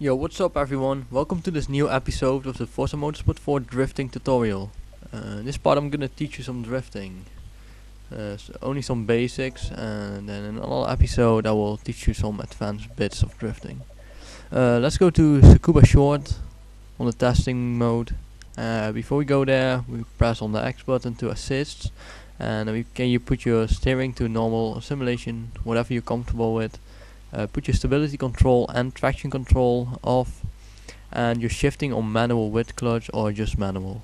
Yo, what's up everyone? Welcome to this new episode of the Forza Motorsport 4 drifting tutorial. In this part I'm gonna teach you some drifting. Only some basics, and then in another episode I will teach you some advanced bits of drifting. Let's go to Motorsort on the testing mode. Before we go there, we press on the X button to assist, and then you put your steering to normal, simulation, whatever you're comfortable with. Put your stability control and traction control off, and you're shifting on manual with clutch or just manual.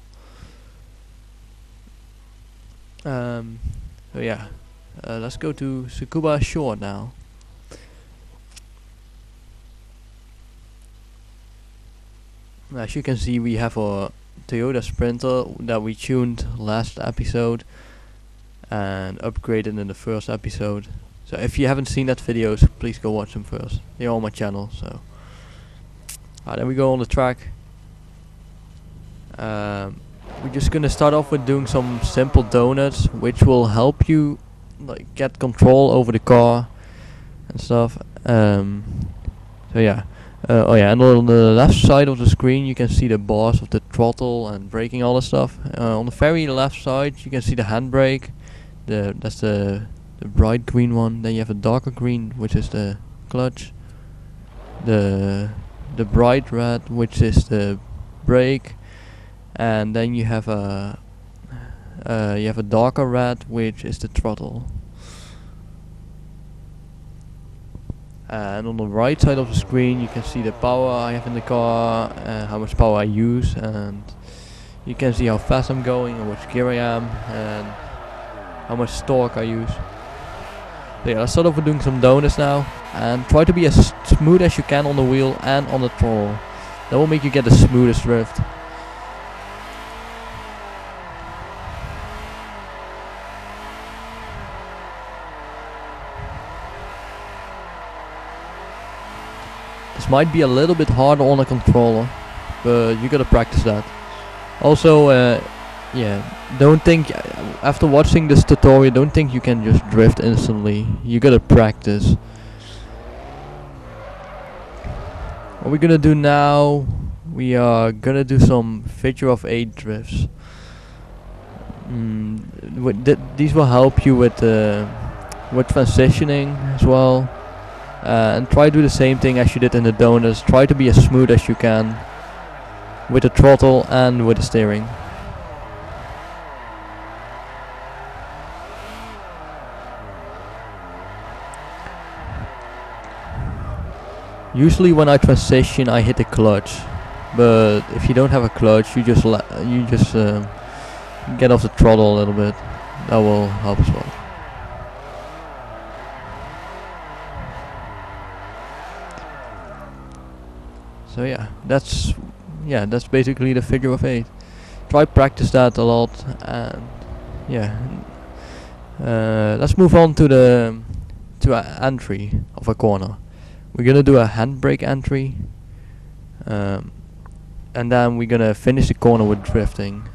Let's go to Motorsort now. As you can see, we have a Toyota Sprinter that we tuned last episode and upgraded in the first episode. So if you haven't seen that videos, please go watch them first. They're on my channel. So then we go on the track. We're just gonna start off with doing some simple donuts, which will help you like get control over the car and stuff. And on the left side of the screen you can see the bars of the throttle and braking, all the stuff. On the very left side you can see the handbrake. That's the bright green one. Then you have a darker green, which is the clutch. The bright red, which is the brake, and then you have a darker red, which is the throttle. And on the right side of the screen you can see the power I have in the car, how much power I use, and you can see how fast I'm going and which gear I am and how much torque I use. So yeah, let's start off with doing some donuts now, and try to be as smooth as you can on the wheel and on the throttle. That will make you get the smoothest drift. This might be a little bit harder on a controller, but you gotta practice that. Also, don't think after watching this tutorial, don't think you can just drift instantly. You gotta practice. What we're gonna do now, we are gonna do some figure of 8 drifts. These will help you with transitioning as well. And try to do the same thing as you did in the donuts. Try to be as smooth as you can with the throttle and with the steering. Usually when I transition I hit the clutch, but if you don't have a clutch you just get off the throttle a little bit. That will help as well. So that's basically the figure of 8. Try practice that a lot, and let's move on to an entry of a corner. We're gonna do a handbrake entry, and then we're gonna finish the corner with drifting.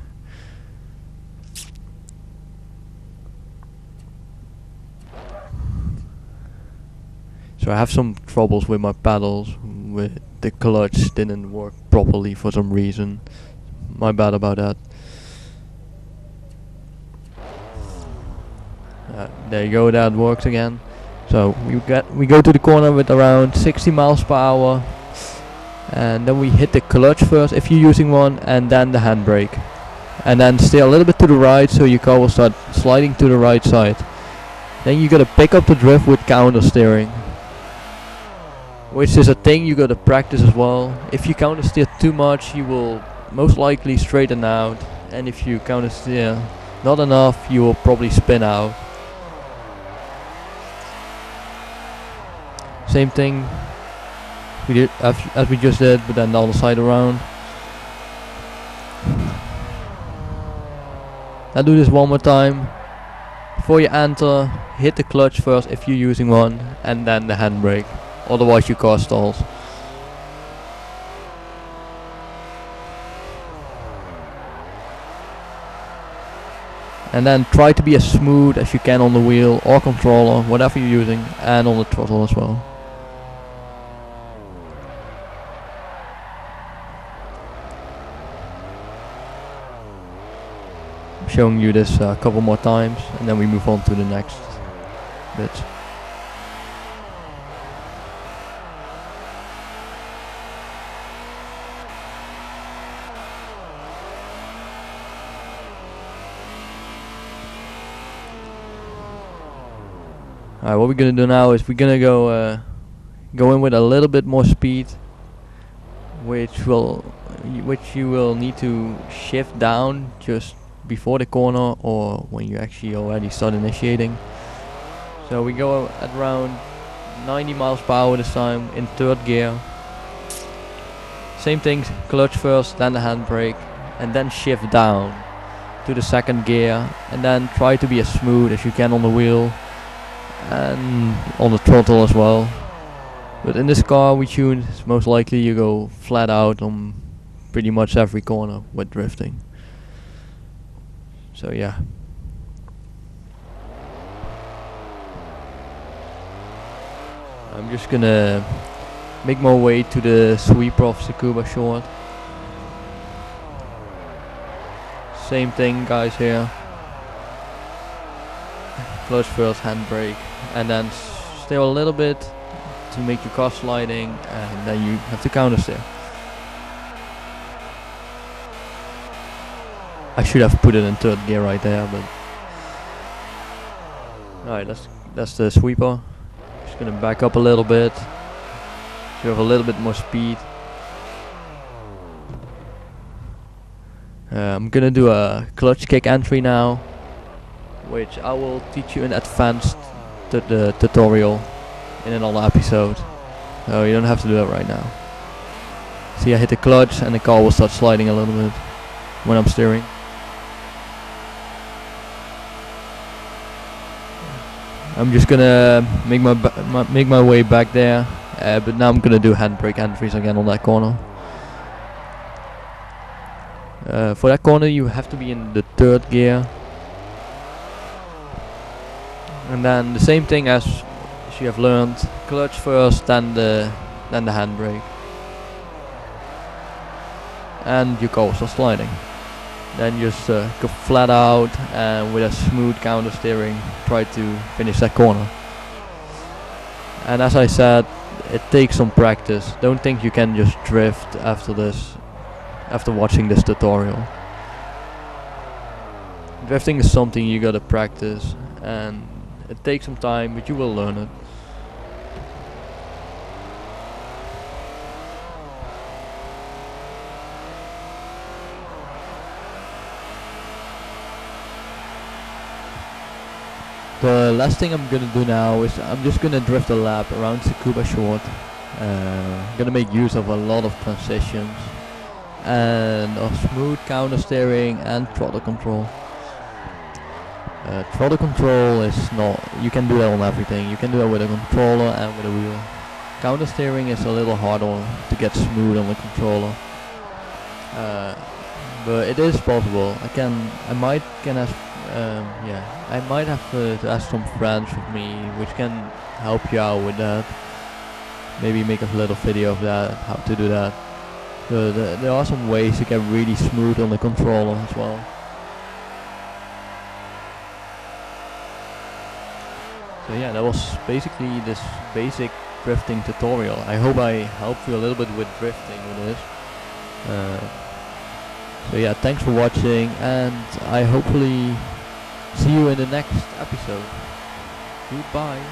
So I have some troubles with my pedals. With the clutch didn't work properly for some reason. My bad about that. There you go, that works again. So we go to the corner with around 60 miles per hour, and then we hit the clutch first if you're using one, and then the handbrake, and then stay a little bit to the right so your car will start sliding to the right side. Then you gotta pick up the drift with counter steering, which is a thing you gotta practice as well. If you counter steer too much you will most likely straighten out, and if you counter steer not enough you will probably spin out. Same thing we did as we just did, but then the other side around. I'll do this one more time. Before you enter, hit the clutch first if you're using one, and then the handbrake. Otherwise your car stalls. And then try to be as smooth as you can on the wheel or controller, whatever you're using, and on the throttle as well. showing you this a couple more times, and then we move on to the next bit. Alright, what we're gonna do now is we're gonna go in with a little bit more speed, which you will need to shift down just before the corner or when you actually already start initiating. So we go at around 90 miles per hour this time in third gear. Same thing, clutch first, then the handbrake, and then shift down to the second gear, and then try to be as smooth as you can on the wheel and on the throttle as well. But in this car we tuned, it's most likely you go flat out on pretty much every corner with drifting. So yeah. I'm just gonna make my way to the sweeper of Tsukuba Short. Same thing guys here. Clutch first, handbrake, and then steer a little bit to make your car sliding, and then you have to counter steer. I should have put it in third gear right there, but alright, that's the sweeper. Just gonna back up a little bit to have a little bit more speed. I'm gonna do a clutch kick entry now, which I will teach you in advanced tutorial in another episode. So you don't have to do that right now. See, I hit the clutch and the car will start sliding a little bit when I'm steering. I'm just gonna make my way back there, but now I'm gonna do handbrake entries again on that corner. For that corner you have to be in the third gear, and then the same thing as you have learned: clutch first, then the handbrake, and your car will start sliding. Then just go flat out and with a smooth counter steering try to finish that corner. And as I said, it takes some practice. Don't think you can just drift after this, after watching this tutorial. Drifting is something you gotta practice, and it takes some time, but you will learn it. The last thing I'm gonna do now is I'm just gonna drift a lap around Tsukuba Short. Gonna make use of a lot of transitions and of smooth counter steering and throttle control. Throttle control is not, you can do that on everything. You can do that with a controller and with a wheel. Counter steering is a little harder to get smooth on the controller. But it is possible. I might have to ask some friends with me which can help you out with that. Maybe make a little video of that, how to do that. There are some ways to get really smooth on the controller as well. So yeah, that was basically this basic drifting tutorial. I hope I helped you a little bit with drifting with this. So yeah, thanks for watching, and I hopefully see you in the next episode. Goodbye.